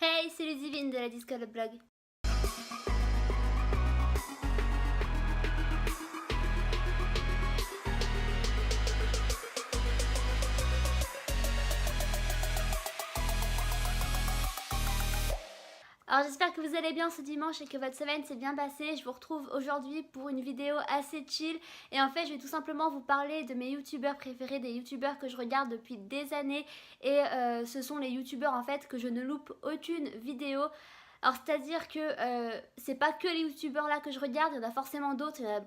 Hey, c'est Ludivine de la Disco le blog. Alors j'espère que vous allez bien ce dimanche et que votre semaine s'est bien passée. Je vous retrouve aujourd'hui pour une vidéo assez chill. Et en fait je vais tout simplement vous parler de mes youtubeurs préférés, des youtubeurs que je regarde depuis des années. Et ce sont les youtubeurs en fait que je ne loupe aucune vidéo. Alors c'est-à-dire que c'est pas que les youtubeurs là que je regarde, il y en a forcément d'autres, il y en a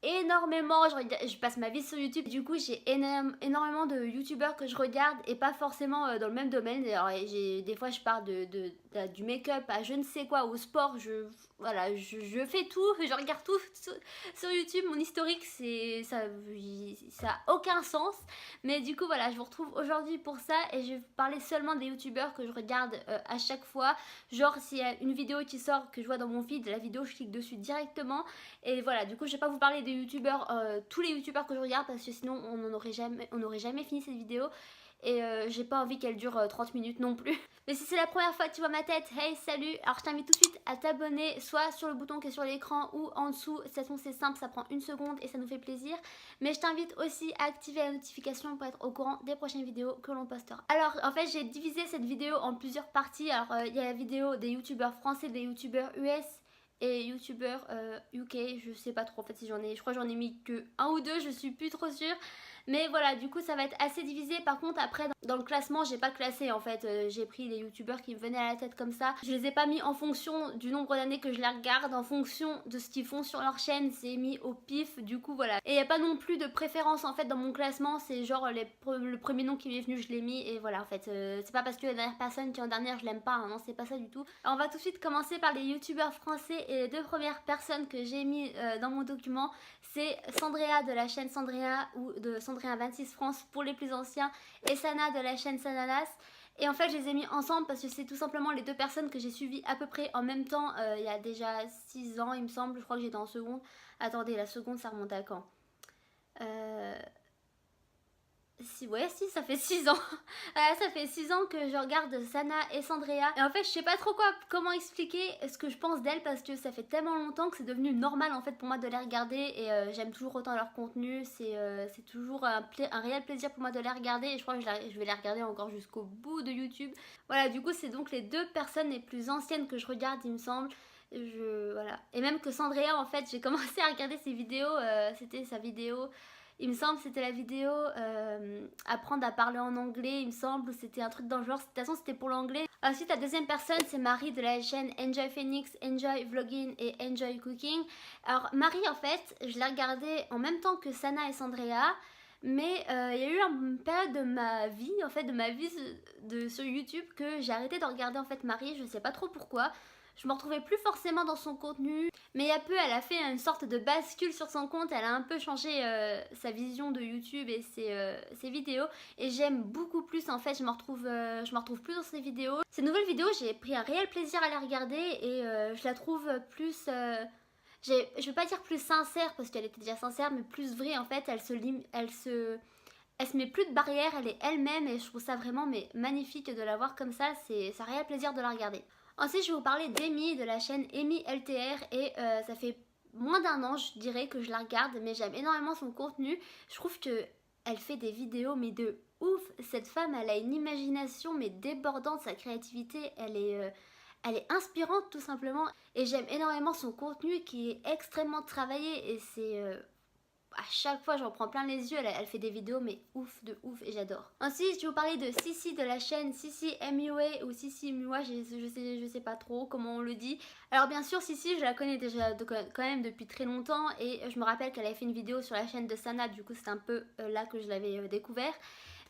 énormément, je passe ma vie sur YouTube, du coup j'ai énormément de youtubeurs que je regarde et pas forcément dans le même domaine. Alors, des fois je pars du make-up à je ne sais quoi, au sport, voilà, je fais tout, je regarde tout sur YouTube. Mon historique ça a aucun sens, mais du coup voilà, je vous retrouve aujourd'hui pour ça et je vais vous parler seulement des youtubeurs que je regarde à chaque fois. Genre s'il y a une vidéo qui sort que je vois dans mon feed, la vidéo je clique dessus directement. Et voilà, du coup je vais pas vous parler des youtubeurs, tous les youtubeurs que je regarde parce que sinon on n'aurait jamais fini cette vidéo. Et j'ai pas envie qu'elle dure 30 minutes non plus. Mais si c'est la première fois que tu vois ma tête, hey salut. Alors je t'invite tout de suite à t'abonner, soit sur le bouton qui est sur l'écran ou en dessous. De toute façon c'est simple, ça prend une seconde et ça nous fait plaisir. Mais je t'invite aussi à activer la notification pour être au courant des prochaines vidéos que l'on postera. Alors en fait j'ai divisé cette vidéo en plusieurs parties. Alors il y a la vidéo des youtubeurs français, des youtubeurs US et youtubeur UK, je sais pas trop en fait si je crois que j'en ai mis que un ou deux, je suis plus trop sûre. Mais voilà, du coup ça va être assez divisé. Par contre après dans le classement j'ai pas classé en fait, j'ai pris les youtubeurs qui me venaient à la tête comme ça. Je les ai pas mis en fonction du nombre d'années que je les regarde, en fonction de ce qu'ils font sur leur chaîne, c'est mis au pif, du coup voilà. Et y a pas non plus de préférence en fait dans mon classement, c'est genre le premier nom qui m'est venu je l'ai mis et voilà en fait. C'est pas parce que la dernière personne qui est en dernière je l'aime pas, hein, non c'est pas ça du tout. Alors on va tout de suite commencer par les youtubeurs français et les deux premières personnes que j'ai mis dans mon document, c'est Sandrea de la chaîne Sandrea ou de Sandrea 26 France pour les plus anciens et Sana de la chaîne Sananas. Et en fait je les ai mis ensemble parce que c'est tout simplement les deux personnes que j'ai suivies à peu près en même temps il y a déjà 6 ans il me semble, je crois que j'étais en seconde. Attendez, la seconde ça remonte à quand si, ça fait 6 ans. Ça fait 6 ans que je regarde Sana et Sandrea. Et en fait, je sais pas trop comment expliquer ce que je pense d'elles parce que ça fait tellement longtemps que c'est devenu normal en fait pour moi de les regarder. Et j'aime toujours autant leur contenu. C'est toujours un réel plaisir pour moi de les regarder. Et je crois que je vais les regarder encore jusqu'au bout de YouTube. Voilà, du coup, c'est donc les deux personnes les plus anciennes que je regarde, il me semble. Voilà. Et même que Sandrea, en fait, j'ai commencé à regarder ses vidéos. C'était sa vidéo. Il me semble que c'était la vidéo apprendre à parler en anglais, il me semble, c'était un truc dans le genre. De toute façon, c'était pour l'anglais. Ensuite, la deuxième personne, c'est Marie de la chaîne Enjoy Phoenix, Enjoy Vlogging et Enjoy Cooking. Alors, Marie, en fait, je l'ai regardée en même temps que Sana et Sandrea. Mais il y a eu une période de ma vie, en fait, de ma vie sur YouTube que j'ai arrêté de regarder en fait Marie, je sais pas trop pourquoi. Je me retrouvais plus forcément dans son contenu, mais il y a peu, elle a fait une sorte de bascule sur son compte, elle a un peu changé sa vision de YouTube et ses vidéos, et j'aime beaucoup plus en fait, je me retrouve plus dans ses vidéos. Ces nouvelles vidéos, j'ai pris un réel plaisir à les regarder et je la trouve plus... je veux pas dire plus sincère parce qu'elle était déjà sincère, mais plus vraie en fait, elle se met plus de barrières, elle est elle-même et je trouve ça vraiment mais magnifique de la voir comme ça, c'est un réel plaisir de la regarder. Ensuite, je vais vous parler d'Amy de la chaîne Amy LTR et ça fait moins d'un an, je dirais, que je la regarde, mais j'aime énormément son contenu. Je trouve que elle fait des vidéos, mais de ouf. Cette femme, elle a une imagination, mais débordante, sa créativité, elle est inspirante tout simplement. Et j'aime énormément son contenu qui est extrêmement travaillé et c'est à chaque fois j'en prends plein les yeux, elle fait des vidéos mais ouf de ouf et j'adore. Ensuite je vais vous parler de Sissi de la chaîne Sissi MUA ou Sissi MUA, je sais pas trop comment on le dit. Alors bien sûr Sissi je la connais déjà quand même depuis très longtemps et je me rappelle qu'elle avait fait une vidéo sur la chaîne de Sana, du coup c'est un peu là que je l'avais découvert.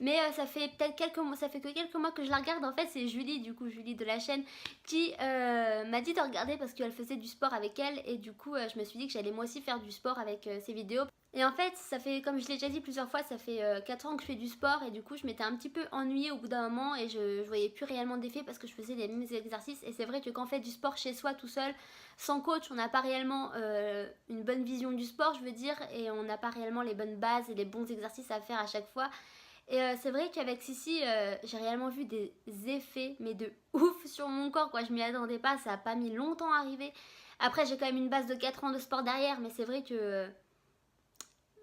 Mais ça fait peut-être quelques mois, ça fait que quelques mois que je la regarde. En fait, c'est Julie, du coup, Julie de la chaîne, qui m'a dit de regarder parce qu'elle faisait du sport avec elle. Et du coup, je me suis dit que j'allais moi aussi faire du sport avec ses vidéos. Et en fait, ça fait, comme je l'ai déjà dit plusieurs fois, ça fait 4 ans que je fais du sport. Et du coup, je m'étais un petit peu ennuyée au bout d'un moment. Et je voyais plus réellement d'effet parce que je faisais les mêmes exercices. Et c'est vrai que quand on fait du sport chez soi tout seul, sans coach, on n'a pas réellement une bonne vision du sport, je veux dire. Et on n'a pas réellement les bonnes bases et les bons exercices à faire à chaque fois. Et c'est vrai qu'avec Sissi, j'ai réellement vu des effets, mais de ouf sur mon corps, quoi. Je m'y attendais pas, ça a pas mis longtemps à arriver. Après, j'ai quand même une base de 4 ans de sport derrière, mais c'est vrai que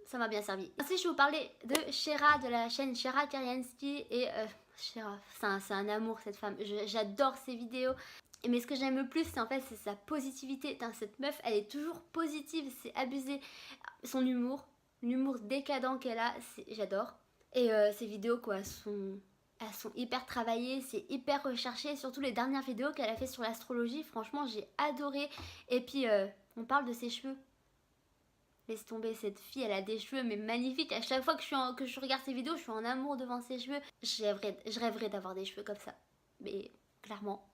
ça m'a bien servi. Ensuite, je vais vous parler de Shera, de la chaîne Shera Kariansky. Et Shera, c'est un amour, cette femme. J'adore ses vidéos. Mais ce que j'aime le plus, c'est en fait c'est sa positivité. Putain, cette meuf, elle est toujours positive, c'est abusé. Son humour, l'humour décadent qu'elle a, j'adore. Et ses vidéos, quoi, elles sont hyper travaillées, c'est hyper recherché. Surtout les dernières vidéos qu'elle a fait sur l'astrologie, franchement, j'ai adoré. Et puis, on parle de ses cheveux. Laisse tomber, cette fille, elle a des cheveux mais magnifiques. À chaque fois que je regarde ses vidéos, je suis en amour devant ses cheveux. Je rêverais d'avoir des cheveux comme ça. Mais clairement,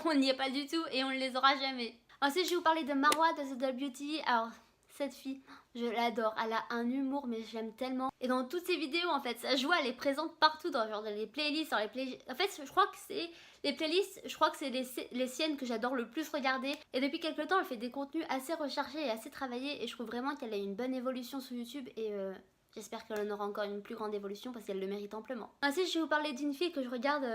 on n'y est pas du tout et on ne les aura jamais. Ensuite, je vais vous parler de Marwa de The Doll Beauty. Alors, cette fille, je l'adore. Elle a un humour, mais je l'aime tellement. Et dans toutes ses vidéos, en fait, sa joie, elle est présente partout, dans genre dans les playlists. En fait, je crois que c'est les playlists, je crois que c'est les siennes que j'adore le plus regarder. Et depuis quelques temps, elle fait des contenus assez recherchés et assez travaillés. Et je trouve vraiment qu'elle a une bonne évolution sur YouTube. Et j'espère qu'elle en aura encore une plus grande évolution parce qu'elle le mérite amplement. Ensuite, je vais vous parler d'une fille que je regarde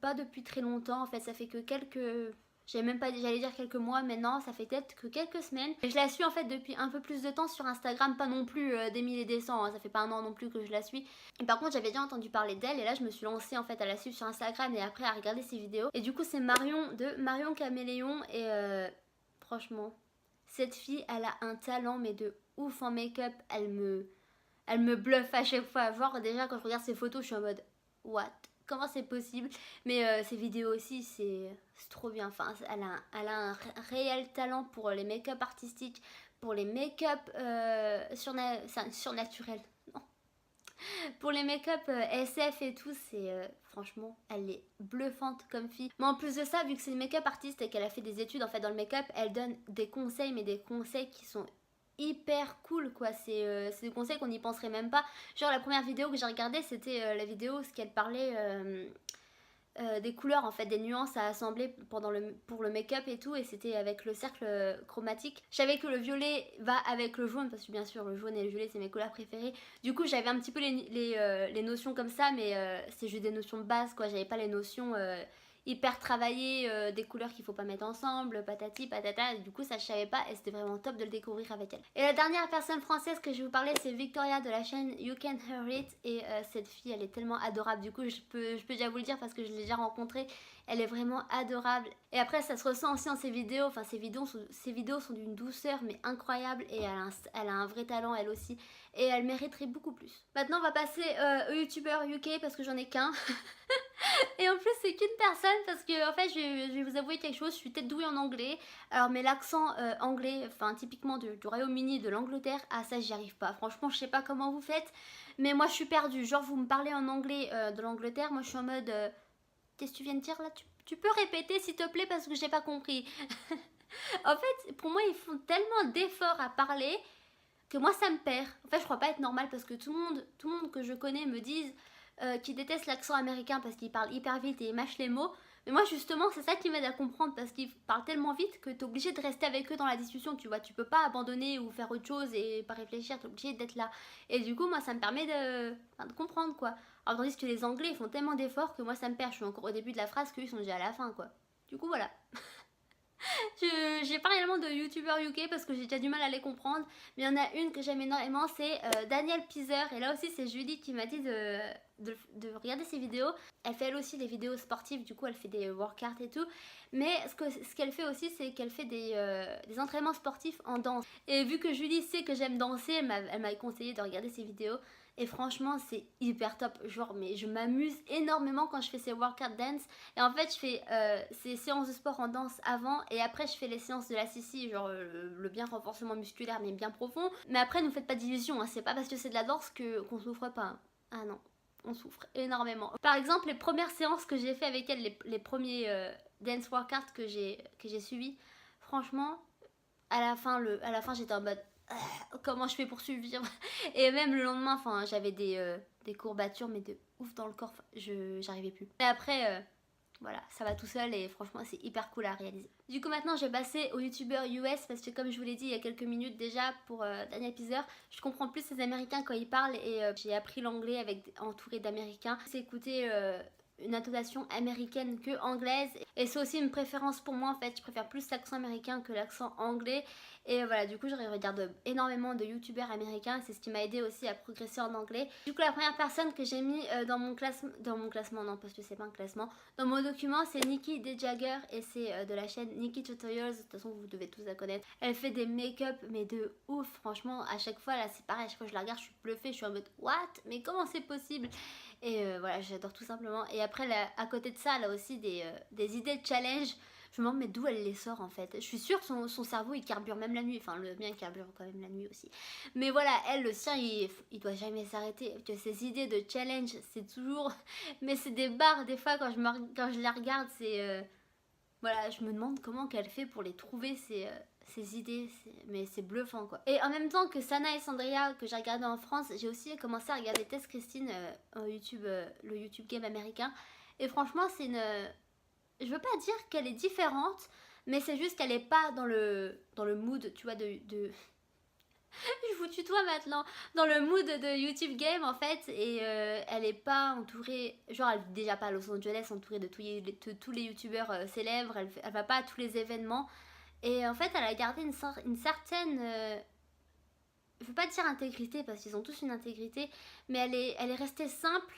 pas depuis très longtemps. En fait, ça fait que quelques... j'allais dire quelques mois, mais non, ça fait peut-être que quelques semaines. Et je la suis en fait depuis un peu plus de temps sur Instagram, pas non plus des milliers et des cents, hein, ça fait pas un an non plus que je la suis. Et par contre, j'avais déjà entendu parler d'elle et là, je me suis lancée en fait à la suivre sur Instagram et après à regarder ses vidéos. Et du coup, c'est Marion de Marion Caméléon et franchement, cette fille, elle a un talent mais de ouf en make-up, elle me bluffe à chaque fois. Genre déjà quand je regarde ses photos, je suis en mode what? Comment c'est possible? Mais ses vidéos aussi, c'est trop bien. Enfin, elle a un réel talent pour les make-up artistiques, pour les make-up surnaturels. Non. Pour les make-up SF et tout, c'est franchement, elle est bluffante comme fille. Mais en plus de ça, vu que c'est une make-up artiste et qu'elle a fait des études en fait dans le make-up, elle donne des conseils, mais des conseils qui sont hyper cool quoi, c'est des conseils qu'on n'y penserait même pas. Genre la première vidéo que j'ai regardée, c'était la vidéo ce qu'elle parlait des couleurs en fait, des nuances à assembler pour le make-up et tout, et c'était avec le cercle chromatique. Je savais que le violet va avec le jaune parce que bien sûr le jaune et le violet c'est mes couleurs préférées. Du coup j'avais un petit peu les notions comme ça, mais c'est juste des notions de base quoi, j'avais pas les notions hyper travaillées des couleurs qu'il faut pas mettre ensemble, patati patata. Du coup ça je savais pas et c'était vraiment top de le découvrir avec elle. Et la dernière personne française que je vais vous parler, c'est Victoria de la chaîne You Can Hear It. Et cette fille elle est tellement adorable, du coup je peux déjà vous le dire parce que je l'ai déjà rencontrée. Elle est vraiment adorable et après ça se ressent aussi dans ses vidéos. Enfin ses vidéos sont d'une douceur mais incroyable et elle a un vrai talent elle aussi et elle mériterait beaucoup plus. Maintenant on va passer au youtubeur UK parce que j'en ai qu'un. Et en plus c'est qu'une personne parce que en fait je vais vous avouer quelque chose, je suis peut-être douée en anglais. Alors mais l'accent anglais, enfin typiquement du Royaume-Uni, de l'Angleterre, ah ça j'y arrive pas. Franchement je sais pas comment vous faites, mais moi je suis perdue. Genre vous me parlez en anglais de l'Angleterre, moi je suis en mode qu'est-ce que tu viens de dire là, tu peux répéter s'il te plaît parce que j'ai pas compris. En fait pour moi ils font tellement d'efforts à parler que moi ça me perd. En fait je crois pas être normale parce que tout le monde que je connais me disent qui détestent l'accent américain parce qu'ils parlent hyper vite et ils mâchent les mots. Mais moi justement c'est ça qui m'aide à comprendre parce qu'ils parlent tellement vite que t'es obligé de rester avec eux dans la discussion, tu vois. Tu peux pas abandonner ou faire autre chose et pas réfléchir, t'es obligé d'être là. Et du coup moi ça me permet de comprendre quoi. Alors tandis que les anglais ils font tellement d'efforts que moi ça me perd, je suis encore au début de la phrase qu'eux ils sont déjà à la fin quoi. Du coup voilà. J'ai pas réellement de youtubeur UK parce que j'ai déjà du mal à les comprendre. Mais il y en a une que j'aime énormément, c'est Daniel Pizer. Et là aussi c'est Julie qui m'a dit de regarder ses vidéos. Elle fait elle aussi des vidéos sportives, du coup elle fait des workouts et tout. Mais ce qu'elle fait aussi c'est qu'elle fait des entraînements sportifs en danse. Et vu que Julie sait que j'aime danser, elle m'a conseillé de regarder ses vidéos. Et franchement c'est hyper top, genre mais je m'amuse énormément quand je fais ces workout dance. Et en fait je fais ces séances de sport en danse avant et après je fais les séances de la Sissi, genre le bien renforcement musculaire mais bien profond. Mais après ne vous faites pas d'illusions, hein, c'est pas parce que c'est de la danse qu'on souffre pas, hein. Ah non, on souffre énormément. Par exemple les premières séances que j'ai fait avec elle, les premiers dance workouts que j'ai suivis, franchement à la fin j'étais en mode comment je fais pour survivre. Et même le lendemain j'avais des courbatures mais de ouf dans le corps, j'arrivais plus. Et après voilà, ça va tout seul et franchement c'est hyper cool à réaliser. Du coup maintenant je vais passer aux youtubeurs US parce que comme je vous l'ai dit il y a quelques minutes déjà pour Daniel Pizer, je comprends plus les américains quand ils parlent et j'ai appris l'anglais entouré d'américains. C'est écouter une intonation américaine que anglaise et c'est aussi une préférence pour moi en fait, je préfère plus l'accent américain que l'accent anglais et voilà, du coup je regarde énormément de youtubeurs américains, c'est ce qui m'a aidé aussi à progresser en anglais. Du coup la première personne que j'ai mis dans mon classement, non parce que c'est pas un classement, dans mon document c'est Nikki D. Jagger et c'est de la chaîne Nikki Tutorials, de toute façon vous devez tous la connaître. Elle fait des make-up mais de ouf, franchement à chaque fois là c'est pareil, à chaque fois que je la regarde je suis bluffée, je suis en mode what, mais comment c'est possible? Et voilà, j'adore tout simplement. Et après, là, à côté de ça, elle a aussi des idées de challenge. Je me demande mais d'où elle les sort en fait. Je suis sûre que son cerveau il carbure même la nuit. Enfin, le mien il carbure quand même la nuit aussi. Mais voilà, elle, le sien, il doit jamais s'arrêter. Que ses idées de challenge, c'est toujours. Mais c'est des barres, des fois, quand je la regarde, c'est. Voilà, je me demande comment qu'elle fait pour les trouver, ces idées, mais c'est bluffant quoi. Et en même temps que Sana et Sandria que j'ai regardé en France, j'ai aussi commencé à regarder Tess Christine en YouTube, le YouTube Game américain. Et franchement, c'est une... Je veux pas dire qu'elle est différente, mais c'est juste qu'elle est pas dans le mood, tu vois, je vous tutoie maintenant, dans le mood de YouTube Game en fait, et elle est pas entourée, genre elle vit déjà pas à Los Angeles entourée de tous les youtubeurs célèbres, elle va pas à tous les événements, et en fait elle a gardé une certaine, je veux pas dire intégrité parce qu'ils ont tous une intégrité, mais elle est restée simple.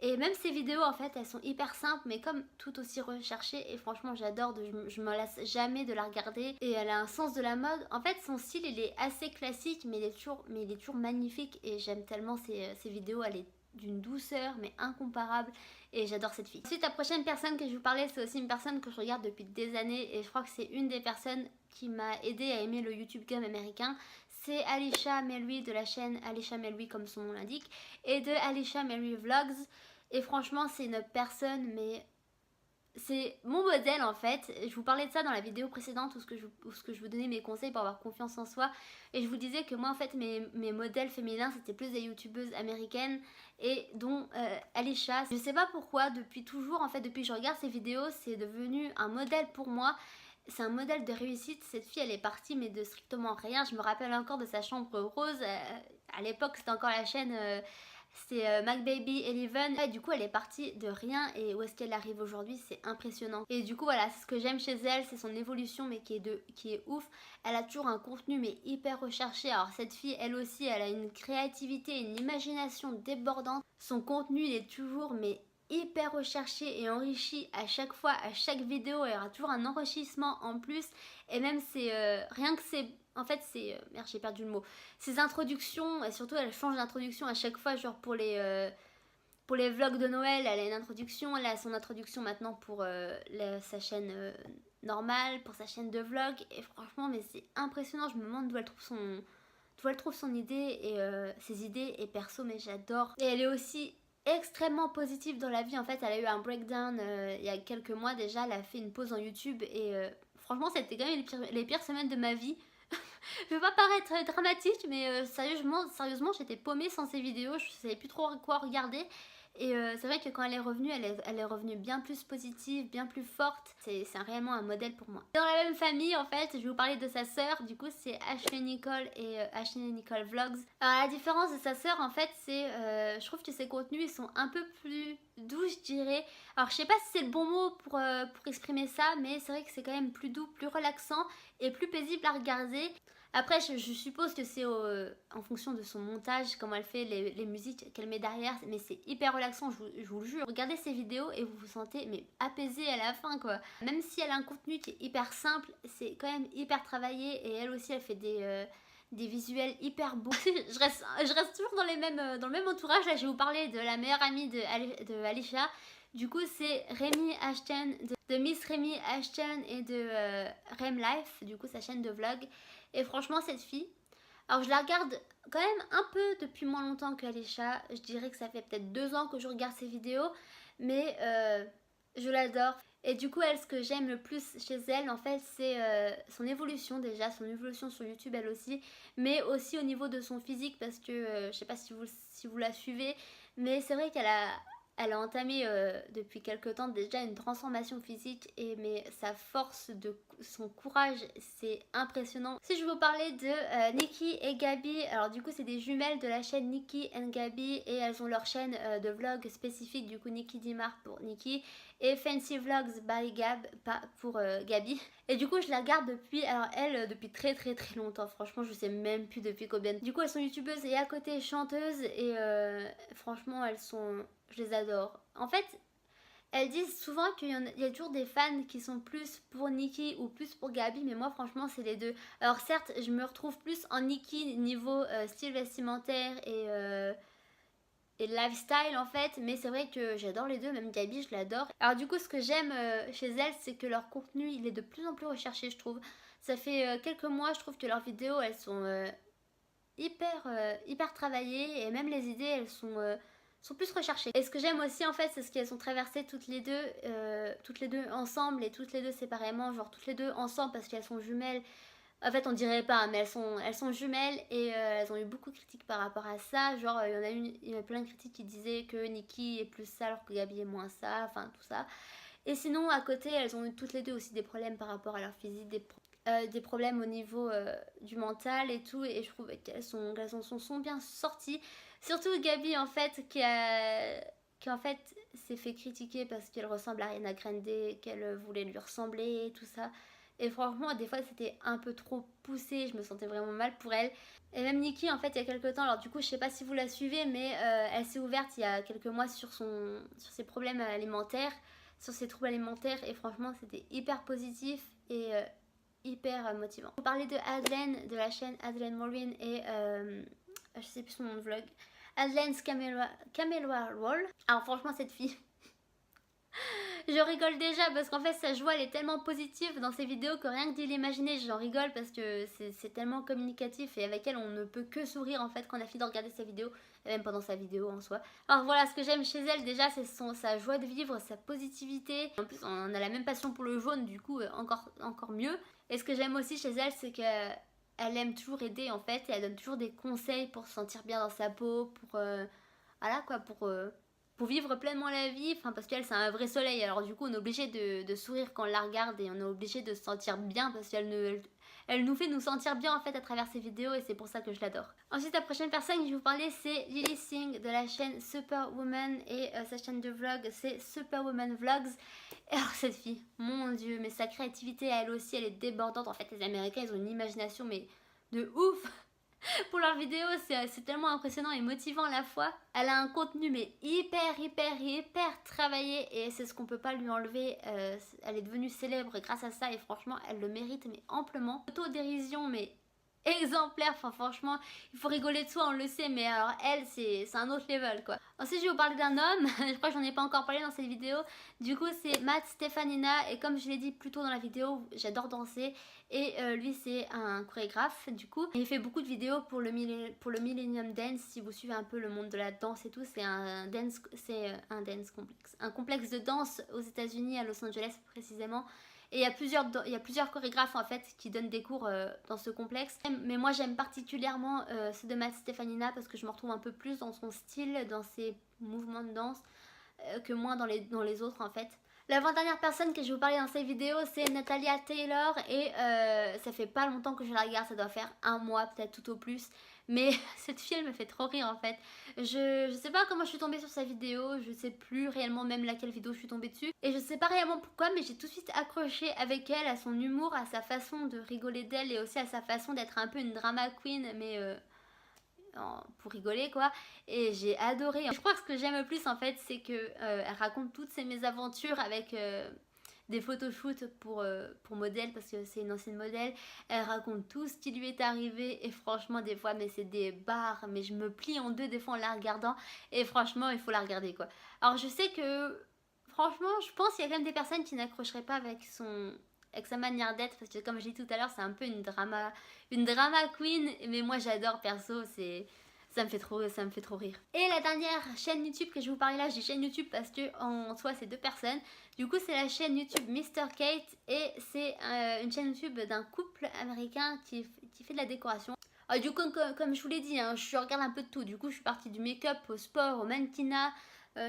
Et même ses vidéos en fait elles sont hyper simples mais comme tout aussi recherchées et franchement j'adore, je me lasse jamais de la regarder et elle a un sens de la mode. En fait son style il est assez classique mais il est toujours magnifique et j'aime tellement ses vidéos, elle est d'une douceur mais incomparable et j'adore cette fille. Ensuite la prochaine personne que je vais vous parler c'est aussi une personne que je regarde depuis des années et je crois que c'est une des personnes qui m'a aidé à aimer le YouTube Game américain. C'est Alisha Melui de la chaîne Alisha Melui comme son nom l'indique et de Alisha Melui Vlogs. Et franchement, c'est une personne, mais c'est mon modèle en fait. Je vous parlais de ça dans la vidéo précédente où je vous donnais mes conseils pour avoir confiance en soi. Et je vous disais que moi en fait mes modèles féminins c'était plus des youtubeuses américaines et dont Alisha. Je sais pas pourquoi, depuis toujours en fait, depuis que je regarde ses vidéos, c'est devenu un modèle pour moi. C'est un modèle de réussite. Cette fille elle est partie mais de strictement rien. Je me rappelle encore de sa chambre rose. À l'époque c'était encore la chaîne... c'est MacBaby11 et du coup elle est partie de rien et où est-ce qu'elle arrive aujourd'hui, c'est impressionnant. Et du coup voilà, c'est ce que j'aime chez elle, c'est son évolution mais qui est ouf. Elle a toujours un contenu mais hyper recherché. Alors cette fille elle aussi elle a une créativité, une imagination débordante. Son contenu il est toujours mais hyper recherché et enrichi à chaque fois, à chaque vidéo, il y aura toujours un enrichissement en plus et même c'est rien que c'est... En fait, c'est... merde, j'ai perdu le mot. Ces introductions, et surtout, elle change d'introduction à chaque fois, genre pour les vlogs de Noël, elle a une introduction, elle a son introduction maintenant pour sa chaîne normale, pour sa chaîne de vlog, et franchement, mais c'est impressionnant, je me demande d'où elle trouve son idée, et ses idées, et perso, mais j'adore. Et elle est aussi extrêmement positive dans la vie, en fait, elle a eu un breakdown il y a quelques mois déjà, elle a fait une pause en YouTube, et franchement, c'était quand même les pires semaines de ma vie. Je veux pas paraître dramatique, mais sérieusement, j'étais paumée sans ces vidéos, je savais plus trop quoi regarder. Et c'est vrai que quand elle est revenue, elle est revenue bien plus positive, bien plus forte. C'est réellement un modèle pour moi. Dans la même famille, en fait, je vais vous parler de sa sœur. Du coup, c'est Ashley Nicole et Ashley Nicole Vlogs. Alors, la différence de sa sœur, en fait, c'est... je trouve que ses contenus, ils sont un peu plus doux, je dirais. Alors, je sais pas si c'est le bon mot pour exprimer ça, mais c'est vrai que c'est quand même plus doux, plus relaxant et plus paisible à regarder. Après, je suppose que c'est en fonction de son montage, comment elle fait les musiques qu'elle met derrière, mais c'est hyper relaxant, je vous le jure. Regardez ces vidéos et vous vous sentez mais apaisé à la fin quoi. Même si elle a un contenu qui est hyper simple, c'est quand même hyper travaillé et elle aussi elle fait des visuels hyper beaux. je reste toujours dans le même entourage. Là, je vais vous parler de la meilleure amie de Alisha. Du coup, c'est Rémi Ashton, de Miss Rémi Ashton et de Rem Life, du coup sa chaîne de vlog. Et franchement, cette fille, alors je la regarde quand même un peu depuis moins longtemps qu'Alisha. Je dirais que ça fait peut-être 2 ans que je regarde ses vidéos, mais je l'adore. Et du coup, elle, ce que j'aime le plus chez elle, en fait, c'est son évolution déjà, son évolution sur YouTube, elle aussi, mais aussi au niveau de son physique, parce que je sais pas si vous la suivez, mais c'est vrai qu'elle a Elle a entamé depuis quelque temps déjà une transformation physique mais sa force, son courage, c'est impressionnant. Si je vous parlais de Nikki et Gabi, alors du coup c'est des jumelles de la chaîne Nikki and Gabi et elles ont leur chaîne de vlog spécifique, du coup Nikki Dimar pour Nikki et Fancy Vlogs by Gab pour Gabi. Et du coup je la regarde depuis, alors elle depuis très longtemps, franchement je sais même plus depuis combien. Du coup elles sont youtubeuses et à côté chanteuses et franchement elles sont... Je les adore. En fait, elles disent souvent qu'il y a toujours des fans qui sont plus pour Nikki ou plus pour Gabi, mais moi franchement c'est les deux. Alors certes, je me retrouve plus en Nikki niveau style vestimentaire et lifestyle en fait, mais c'est vrai que j'adore les deux, même Gabi je l'adore. Alors du coup ce que j'aime chez elles, c'est que leur contenu il est de plus en plus recherché je trouve. Ça fait quelques mois je trouve que leurs vidéos elles sont hyper travaillées et même les idées elles sont plus recherchées. Et ce que j'aime aussi en fait c'est ce qu'elles ont traversé toutes les deux ensemble et toutes les deux séparément, genre toutes les deux ensemble parce qu'elles sont jumelles. En fait on dirait pas mais elles sont jumelles et elles ont eu beaucoup de critiques par rapport à ça, genre il y en a plein de critiques qui disaient que Nikki est plus ça alors que Gabi est moins ça, enfin tout ça. Et sinon à côté elles ont eu toutes les deux aussi des problèmes par rapport à leur physique, des problèmes au niveau du mental et tout, et je trouve qu'elles sont bien sorties. Surtout Gabi en fait qui en fait s'est fait critiquer parce qu'elle ressemble à Ariana Grande, qu'elle voulait lui ressembler et tout ça. Et franchement des fois c'était un peu trop poussé, je me sentais vraiment mal pour elle. Et même Nikki en fait il y a quelques temps, alors du coup je sais pas si vous la suivez mais elle s'est ouverte il y a quelques mois sur ses problèmes alimentaires, sur ses troubles alimentaires, et franchement c'était hyper positif et hyper motivant. On parlait de Adelaine, de la chaîne Adelaine Maureen et je sais plus son nom de vlog, Adelaine's Camera Roll. Alors franchement cette fille, je rigole déjà parce qu'en fait sa joie elle est tellement positive dans ses vidéos que rien que d'y l'imaginer j'en rigole parce que c'est tellement communicatif et avec elle on ne peut que sourire en fait quand on a fini de regarder sa vidéo et même pendant sa vidéo en soi. Alors voilà, ce que j'aime chez elle déjà c'est sa joie de vivre, sa positivité. En plus on a la même passion pour le jaune, du coup encore mieux. Et ce que j'aime aussi chez elle c'est que elle aime toujours aider en fait et elle donne toujours des conseils pour se sentir bien dans sa peau, voilà quoi, pour vivre pleinement la vie, enfin parce qu'elle c'est un vrai soleil, alors du coup on est obligé de sourire quand on la regarde et on est obligé de se sentir bien parce elle nous fait nous sentir bien en fait à travers ses vidéos et c'est pour ça que je l'adore. Ensuite la prochaine personne que je vais vous parler c'est Lily Singh de la chaîne Superwoman et sa chaîne de vlog c'est Superwoman Vlogs. Et alors cette fille, mon dieu, mais sa créativité elle aussi elle est débordante. En fait les Américains ils ont une imagination mais de ouf. Pour leurs vidéos, c'est tellement impressionnant et motivant à la fois. Elle a un contenu mais hyper travaillé et c'est ce qu'on peut pas lui enlever. Elle est devenue célèbre grâce à ça et franchement elle le mérite mais amplement. Autodérision mais exemplaire, enfin franchement il faut rigoler de soi on le sait, mais alors elle c'est un autre level quoi. Ensuite je vais vous parler d'un homme, je crois que j'en ai pas encore parlé dans cette vidéo, du coup c'est Matt Stefanina et comme je l'ai dit plus tôt dans la vidéo j'adore danser et lui c'est un chorégraphe du coup, et il fait beaucoup de vidéos pour le Millennium Dance. Si vous suivez un peu le monde de la danse et tout, c'est un dance complexe, un complexe de danse aux États-Unis à Los Angeles précisément. Et il y a plusieurs chorégraphes en fait qui donnent des cours dans ce complexe. Mais moi j'aime particulièrement ceux de Matt Stefanina parce que je me retrouve un peu plus dans son style, dans ses mouvements de danse que moins dans les autres en fait. L'avant-dernière personne que je vais vous parler dans cette vidéo c'est Natalia Taylor et ça fait pas longtemps que je la regarde, ça doit faire un mois peut-être tout au plus. Mais cette fille elle me fait trop rire en fait. Je sais pas comment je suis tombée sur sa vidéo, je sais plus réellement même laquelle vidéo je suis tombée dessus. Et je sais pas réellement pourquoi mais j'ai tout de suite accroché avec elle, à son humour, à sa façon de rigoler d'elle et aussi à sa façon d'être un peu une drama queen mais pour rigoler quoi, et j'ai adoré. Je crois que ce que j'aime le plus en fait c'est que elle raconte toutes ses mésaventures avec des photoshoots pour modèle parce que c'est une ancienne modèle. Elle raconte tout ce qui lui est arrivé et franchement des fois mais c'est des barres, mais je me plie en deux des fois en la regardant et franchement il faut la regarder quoi. Alors je sais que franchement je pense qu'il y a quand même des personnes qui n'accrocheraient pas avec sa manière d'être parce que comme je dis tout à l'heure c'est un peu une drama queen, mais moi j'adore perso, ça me fait trop rire. Et la dernière chaîne YouTube que je vais vous parler là, je dis chaîne YouTube parce que en soi c'est deux personnes. Du coup c'est la chaîne YouTube Mr. Kate et c'est une chaîne YouTube d'un couple américain qui fait de la décoration. Du coup comme je vous l'ai dit, hein, je regarde un peu de tout. Du coup je suis partie du make-up au sport, au mannequinat,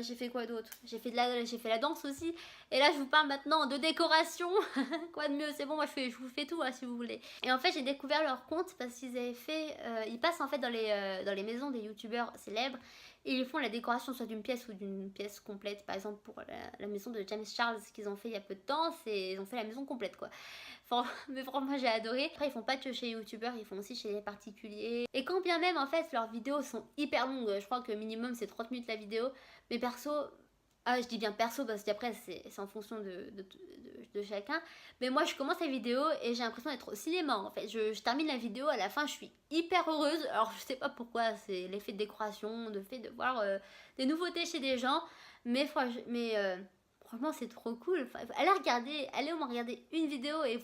J'ai fait quoi d'autre? J'ai fait la danse aussi. Et là, je vous parle maintenant de décoration. Quoi de mieux? C'est bon, moi je vous fais tout, hein, si vous voulez. Et en fait, j'ai découvert leur compte parce qu'ils avaient fait. Ils passent en fait dans les maisons des youtubeurs célèbres. Et ils font la décoration soit d'une pièce ou d'une pièce complète. Par exemple, pour la maison de James Charles qu'ils ont fait il y a peu de temps, ils ont fait la maison complète quoi. Enfin, mais franchement, j'ai adoré. Après, ils font pas que chez les youtubeurs, ils font aussi chez les particuliers. Et quand bien même, en fait, leurs vidéos sont hyper longues. Je crois que minimum c'est 30 minutes la vidéo. Mais perso, je dis bien perso parce qu'après c'est en fonction de chacun. Mais moi je commence la vidéo et j'ai l'impression d'être au cinéma en fait. Je termine la vidéo, à la fin je suis hyper heureuse. Alors je sais pas pourquoi, c'est l'effet de décoration, le fait de voir des nouveautés chez des gens. Mais franchement c'est trop cool. Enfin, allez au moins regarder une vidéo et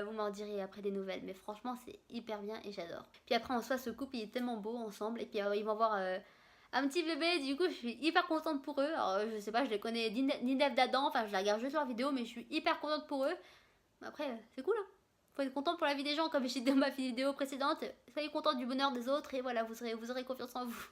vous m'en direz après des nouvelles. Mais franchement c'est hyper bien et j'adore. Puis après en soi ce couple il est tellement beau ensemble. Et puis ils vont voir un petit bébé, du coup je suis hyper contente pour eux. Alors je sais pas, je les connais ni d'Ève d'Adam, enfin je la regarde juste leur vidéo, mais je suis hyper contente pour eux. Après, c'est cool, hein. Faut être content pour la vie des gens, comme j'ai dit dans ma vidéo précédente. Soyez content du bonheur des autres et voilà, vous aurez confiance en vous.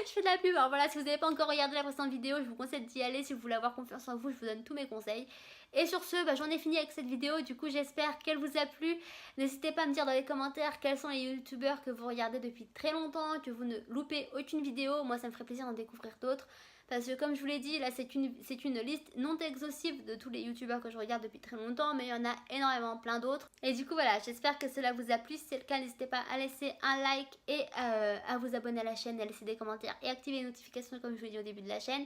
Je fais de la pub, alors voilà, si vous n'avez pas encore regardé la précédente vidéo, je vous conseille d'y aller. Si vous voulez avoir confiance en vous, je vous donne tous mes conseils. Et sur ce, j'en ai fini avec cette vidéo, du coup j'espère qu'elle vous a plu. N'hésitez pas à me dire dans les commentaires quels sont les youtubeurs que vous regardez depuis très longtemps, que vous ne loupez aucune vidéo. Moi ça me ferait plaisir d'en découvrir d'autres. Parce que comme je vous l'ai dit, là c'est une liste non exhaustive de tous les youtubeurs que je regarde depuis très longtemps, mais il y en a énormément, plein d'autres. Et du coup voilà, j'espère que cela vous a plu. Si c'est le cas, n'hésitez pas à laisser un like et à vous abonner à la chaîne, à laisser des commentaires et activer les notifications comme je vous l'ai dit au début de la chaîne,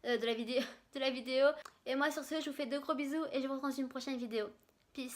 de la vidéo. Et moi sur ce, je vous fais de gros bisous et je vous retrouve dans une prochaine vidéo. Peace.